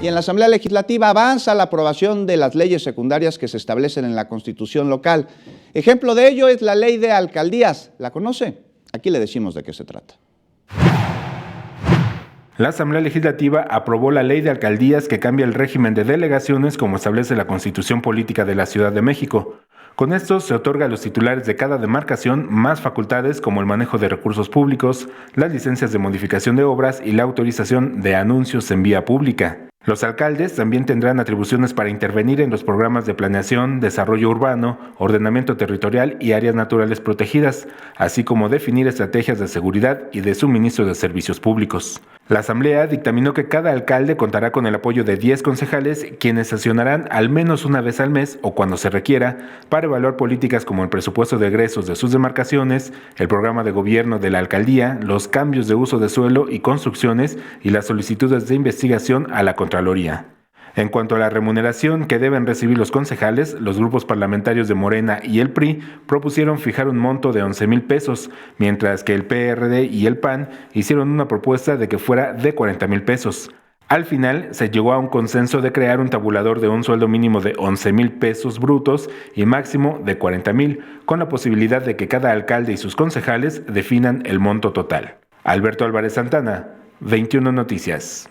Y en la Asamblea Legislativa avanza la aprobación de las leyes secundarias que se establecen en la Constitución local. Ejemplo de ello es la Ley de Alcaldías. ¿La conoce? Aquí le decimos de qué se trata. La Asamblea Legislativa aprobó la Ley de Alcaldías que cambia el régimen de delegaciones como establece la Constitución Política de la Ciudad de México. Con esto se otorga a los titulares de cada demarcación más facultades como el manejo de recursos públicos, las licencias de modificación de obras y la autorización de anuncios en vía pública. Los alcaldes también tendrán atribuciones para intervenir en los programas de planeación, desarrollo urbano, ordenamiento territorial y áreas naturales protegidas, así como definir estrategias de seguridad y de suministro de servicios públicos. La Asamblea dictaminó que cada alcalde contará con el apoyo de 10 concejales, quienes sesionarán al menos una vez al mes o cuando se requiera para evaluar políticas como el presupuesto de egresos de sus demarcaciones, el programa de gobierno de la alcaldía, los cambios de uso de suelo y construcciones y las solicitudes de investigación a la Contraloría. En cuanto a la remuneración que deben recibir los concejales, los grupos parlamentarios de Morena y el PRI propusieron fijar un monto de 11,000 pesos, mientras que el PRD y el PAN hicieron una propuesta de que fuera de 40,000 pesos. Al final, se llegó a un consenso de crear un tabulador de un sueldo mínimo de 11,000 pesos brutos y máximo de 40,000, con la posibilidad de que cada alcalde y sus concejales definan el monto total. Alberto Álvarez Santana, 21 Noticias.